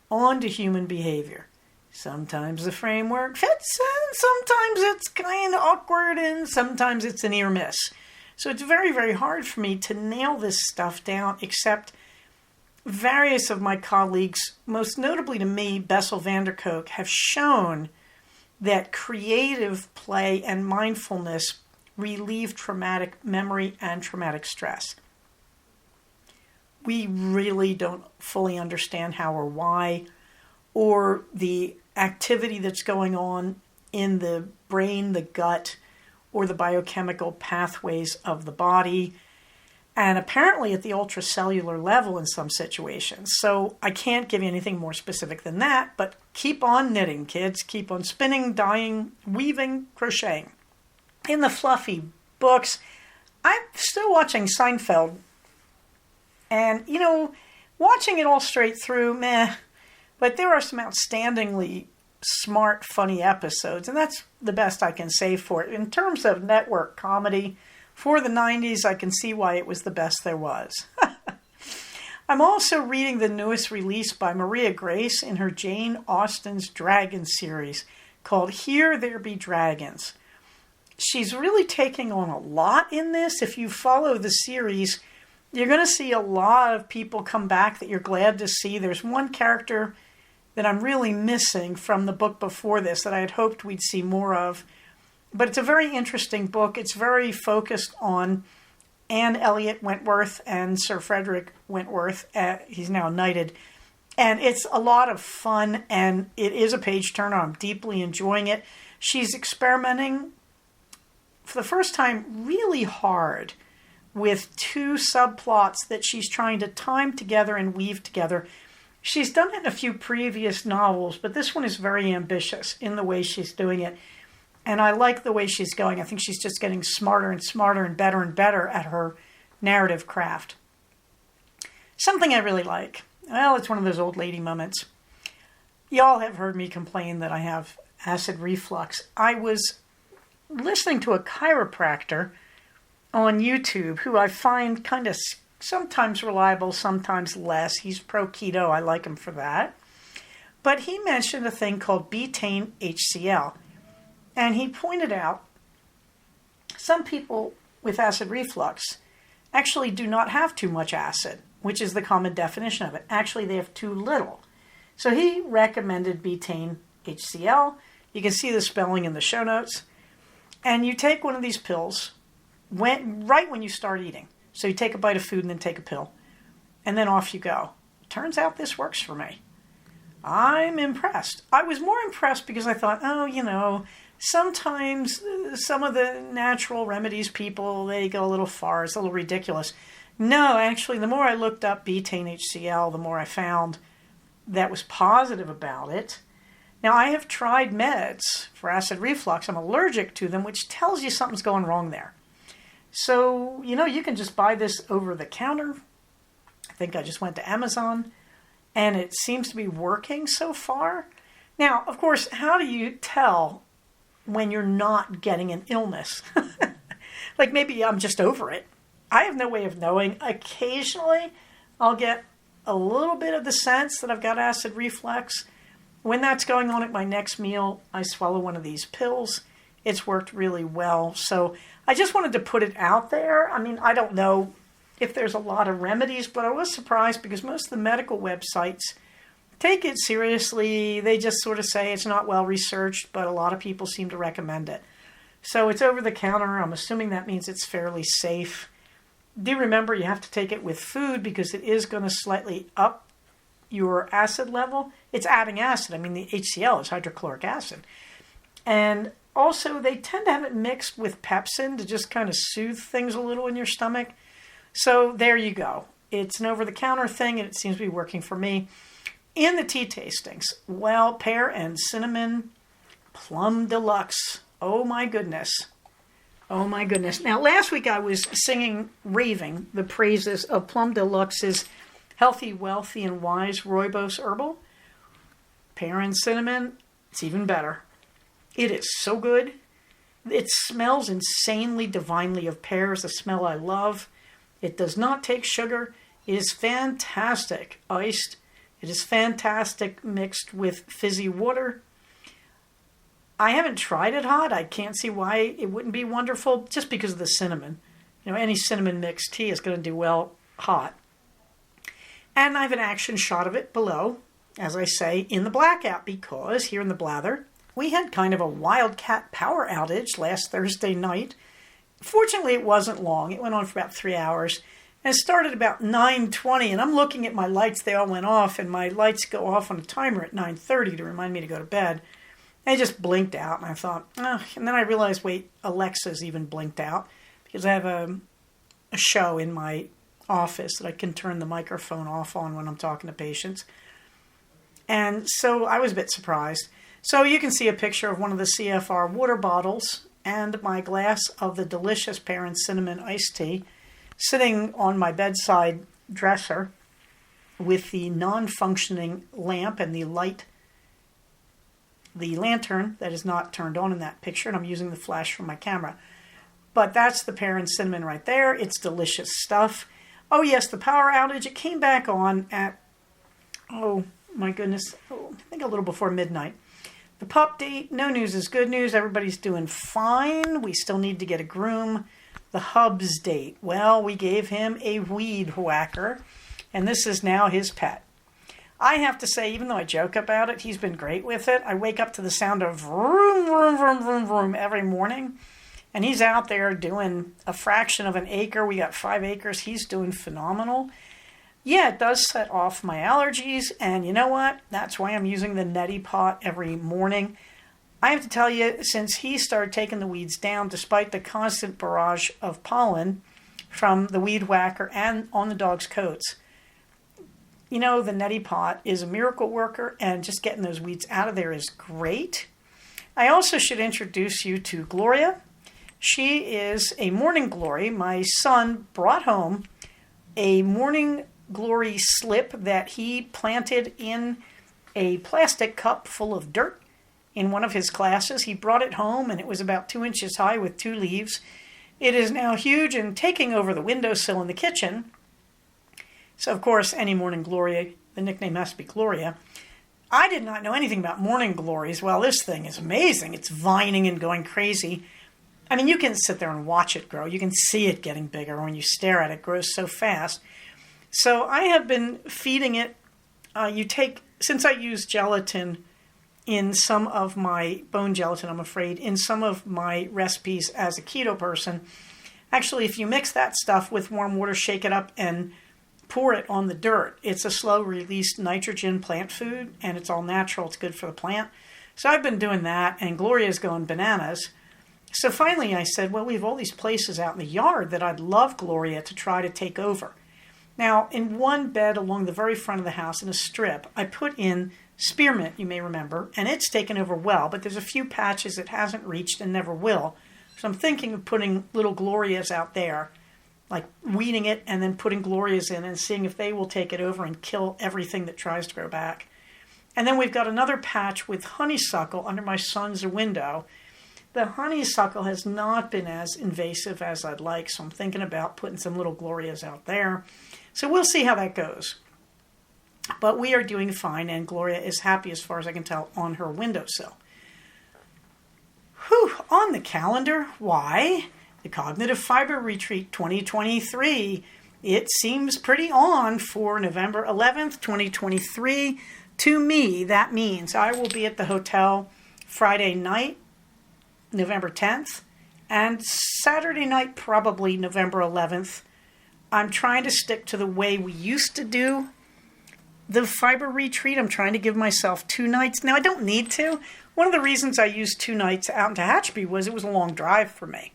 onto human behavior. Sometimes the framework fits, and sometimes it's kind of awkward, and sometimes it's a near miss. So it's very, very hard for me to nail this stuff down, except various of my colleagues, most notably to me, Bessel van der Kolk, have shown that creative play and mindfulness relieve traumatic memory and traumatic stress. We really don't fully understand how or why, or the activity that's going on in the brain, the gut, or the biochemical pathways of the body, and apparently at the ultracellular level in some situations. So I can't give you anything more specific than that, but keep on knitting, kids. Keep on spinning, dyeing, weaving, crocheting. In the fluffy books, I'm still watching Seinfeld, and, watching it all straight through, meh, but there are some outstandingly smart, funny episodes, and that's the best I can say for it. In terms of network comedy, for the 90s, I can see why it was the best there was. I'm also reading the newest release by Maria Grace in her Jane Austen's Dragon series called Here There Be Dragons. She's really taking on a lot in this. If you follow the series, you're going to see a lot of people come back that you're glad to see. There's one character that I'm really missing from the book before this that I had hoped we'd see more of. But it's a very interesting book. It's very focused on Anne Elliot Wentworth and Sir Frederick Wentworth. He's now knighted. And it's a lot of fun, and it is a page turner. I'm deeply enjoying it. She's experimenting for the first time really hard with two subplots that she's trying to time together and weave together. She's done it in a few previous novels, but this one is very ambitious in the way she's doing it. And I like the way she's going. I think she's just getting smarter and smarter and better at her narrative craft. Something I really like. Well, it's one of those old lady moments. Y'all have heard me complain that I have acid reflux. I was listening to a chiropractor on YouTube who I find kind of sometimes reliable, sometimes less. He's pro keto. I like him for that. But he mentioned a thing called betaine HCl. And he pointed out some people with acid reflux actually do not have too much acid, which is the common definition of it. Actually, they have too little. So he recommended betaine HCl. You can see the spelling in the show notes. And you take one of these pills right when you start eating. So you take a bite of food and then take a pill. And then off you go. Turns out this works for me. I'm impressed. I was more impressed because I thought, sometimes some of the natural remedies people, they go a little far. It's a little ridiculous. No, actually, the more I looked up betaine HCl, the more I found that was positive about it. Now, I have tried meds for acid reflux. I'm allergic to them, which tells you something's going wrong there. So, you can just buy this over the counter. I think I just went to Amazon, and it seems to be working so far. Now, of course, how do you tell when you're not getting an illness? Like maybe I'm just over it. I have no way of knowing. Occasionally, I'll get a little bit of the sense that I've got acid reflux. When that's going on at my next meal, I swallow one of these pills. It's worked really well. So I just wanted to put it out there. I mean, I don't know if there's a lot of remedies, but I was surprised because most of the medical websites take it seriously. They just sort of say it's not well researched, but a lot of people seem to recommend it. So it's over the counter. I'm assuming that means it's fairly safe. Do remember you have to take it with food because it is going to slightly up your acid level. It's adding acid. I mean, the HCl is hydrochloric acid. And also, they tend to have it mixed with pepsin to just kind of soothe things a little in your stomach. So there you go. It's an over-the-counter thing, and it seems to be working for me. In the tea tastings, well, pear and cinnamon plum deluxe. Oh, my goodness. Oh, my goodness. Now, last week I was raving the praises of Plum Deluxe's Healthy, Wealthy, and Wise Rooibos Herbal. Pear and cinnamon, it's even better. It is so good. It smells insanely divinely of pears, a smell I love. It does not take sugar. It is fantastic iced. It is fantastic mixed with fizzy water. I haven't tried it hot. I can't see why it wouldn't be wonderful just because of the cinnamon. Any cinnamon mixed tea is going to do well hot. And I have an action shot of it below, as I say, in the blackout, because here in the Blather, we had kind of a wildcat power outage last Thursday night. Fortunately, it wasn't long. It went on for about 3 hours. And it started about 9:20, and I'm looking at my lights. They all went off, and my lights go off on a timer at 9:30 to remind me to go to bed. And it just blinked out, and I thought, and then I realized, wait, Alexa's even blinked out, because I have a show in my office that I can turn the microphone off on when I'm talking to patients. And so I was a bit surprised. So you can see a picture of one of the CFR water bottles and my glass of the delicious pear and cinnamon iced tea sitting on my bedside dresser with the non-functioning lamp and the lantern that is not turned on in that picture, and I'm using the flash from my camera. But that's the pear and cinnamon right there. It's delicious stuff. Oh yes, the power outage, it came back on at, oh my goodness, I think a little before midnight. The pup date, no news is good news. Everybody's doing fine. We still need to get a groom. The Hubs date, well, we gave him a weed whacker, and this is now his pet. I have to say, even though I joke about it, he's been great with it. I wake up to the sound of vroom, vroom, vroom, vroom, vroom every morning, and he's out there doing a fraction of an acre. We got 5 acres. He's doing phenomenal. Yeah, it does set off my allergies, and you know what? That's why I'm using the neti pot every morning. I have to tell you, since he started taking the weeds down, despite the constant barrage of pollen from the weed whacker and on the dog's coats, the neti pot is a miracle worker, and just getting those weeds out of there is great. I also should introduce you to Gloria. She is a morning glory. My son brought home a morning glory slip that he planted in a plastic cup full of dirt in one of his classes. He brought it home and it was about 2 inches high with 2 leaves. It is now huge and taking over the windowsill in the kitchen. So, of course, any morning glory, the nickname has to be Gloria. I did not know anything about morning glories. Well, this thing is amazing. It's vining and going crazy. I mean, you can sit there and watch it grow. You can see it getting bigger when you stare at it. It grows so fast. So I have been feeding it. Since I use gelatin in some of my, bone gelatin, I'm afraid, in some of my recipes as a keto person, actually, if you mix that stuff with warm water, shake it up, and pour it on the dirt, it's a slow-release nitrogen plant food, and it's all natural. It's good for the plant. So I've been doing that, and Gloria's going bananas. So finally I said, well, we have all these places out in the yard that I'd love Gloria to try to take over. Now, in one bed along the very front of the house in a strip, I put in spearmint, you may remember, and it's taken over well, but there's a few patches it hasn't reached and never will. So I'm thinking of putting little Glorias out there, like weeding it and then putting Glorias in and seeing if they will take it over and kill everything that tries to grow back. And then we've got another patch with honeysuckle under my son's window. The honeysuckle has not been as invasive as I'd like, so I'm thinking about putting some little Glorias out there. So we'll see how that goes. But we are doing fine, and Gloria is happy, as far as I can tell, on her windowsill. On the calendar, why? The Cognitive Fiber Retreat 2023. It seems pretty on for November 11th, 2023. To me, that means I will be at the hotel Friday night, November 10th, and Saturday night, probably November 11th. I'm trying to stick to the way we used to do the fiber retreat. I'm trying to give myself 2 nights. Now, I don't need to. One of the reasons I used 2 nights out in Tehachapi was it was a long drive for me.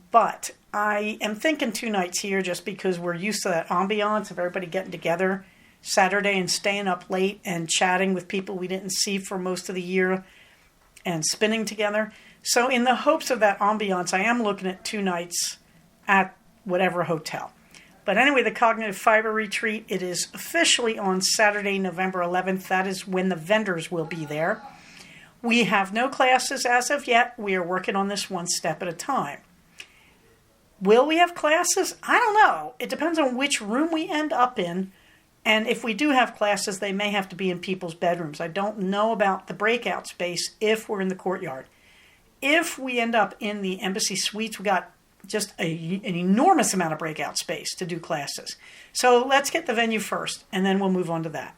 But I am thinking 2 nights here just because we're used to that ambiance of everybody getting together Saturday and staying up late and chatting with people we didn't see for most of the year and spinning together. So in the hopes of that ambiance, I am looking at 2 nights at whatever hotel. But anyway, the Cognitive Fiber Retreat, it is officially on Saturday, November 11th. That is when the vendors will be there. We have no classes as of yet. We are working on this one step at a time. Will we have classes? I don't know. It depends on which room we end up in. And if we do have classes, they may have to be in people's bedrooms. I don't know about the breakout space if we're in the courtyard. If we end up in the Embassy Suites, we got just an enormous amount of breakout space to do classes. So let's get the venue first, and then we'll move on to that.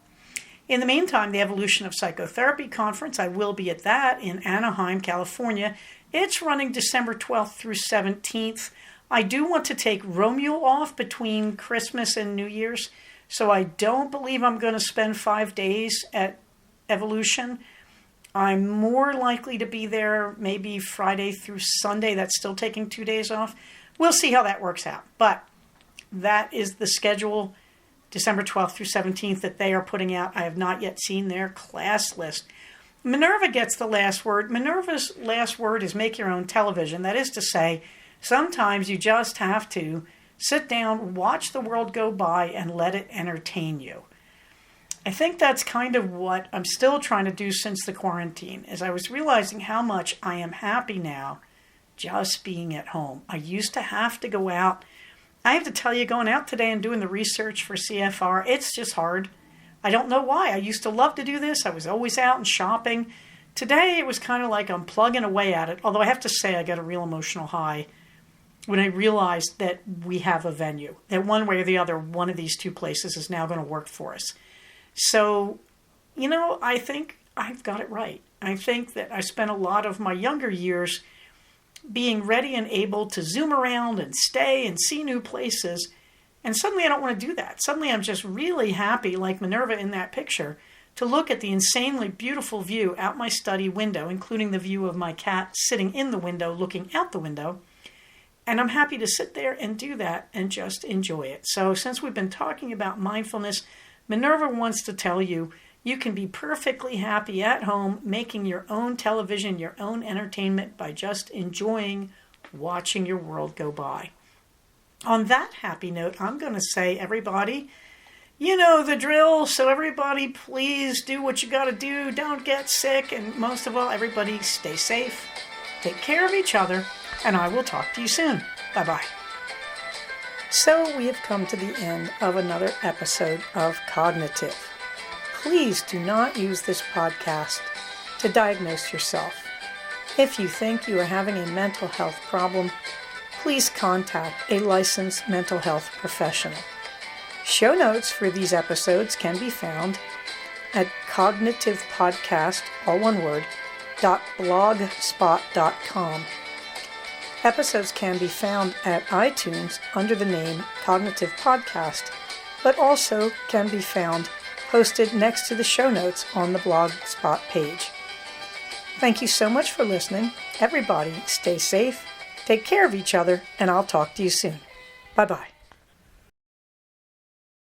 In the meantime, the Evolution of Psychotherapy Conference, I will be at that in Anaheim, California. It's running December 12th through 17th. I do want to take Romeo off between Christmas and New Year's, so I don't believe I'm going to spend 5 days at Evolution. I'm more likely to be there maybe Friday through Sunday. That's still taking 2 days off. We'll see how that works out. But that is the schedule, December 12th through 17th, that they are putting out. I have not yet seen their class list. Minerva gets the last word. Minerva's last word is make your own television. That is to say, sometimes you just have to sit down, watch the world go by, and let it entertain you. I think that's kind of what I'm still trying to do since the quarantine, is I was realizing how much I am happy now just being at home. I used to have to go out. I have to tell you, going out today and doing the research for CFR, it's just hard. I don't know why. I used to love to do this. I was always out and shopping. Today, it was kind of like I'm plugging away at it, although I have to say I got a real emotional high when I realized that we have a venue, that one way or the other, one of these 2 places is now going to work for us. So, I think I've got it right. I think that I spent a lot of my younger years being ready and able to zoom around and stay and see new places. And suddenly I don't want to do that. Suddenly I'm just really happy, like Minerva in that picture, to look at the insanely beautiful view out my study window, including the view of my cat sitting in the window looking out the window. And I'm happy to sit there and do that and just enjoy it. So since we've been talking about mindfulness, Minerva wants to tell you, You can be perfectly happy at home, making your own television, your own entertainment by just enjoying watching your world go by. On that happy note, I'm going to say, everybody, you know the drill, so everybody please do what you got to do. Don't get sick, and most of all, everybody stay safe, take care of each other, and I will talk to you soon. Bye-bye. So we have come to the end of another episode of Cognitive. Please do not use this podcast to diagnose yourself. If you think you are having a mental health problem, please contact a licensed mental health professional. Show notes for these episodes can be found at cognitivepodcast, all one word, .blogspot.com. Episodes can be found at iTunes under the name Cognitive Podcast, but also can be found posted next to the show notes on the Blogspot page. Thank you so much for listening. Everybody, stay safe, take care of each other, and I'll talk to you soon. Bye-bye.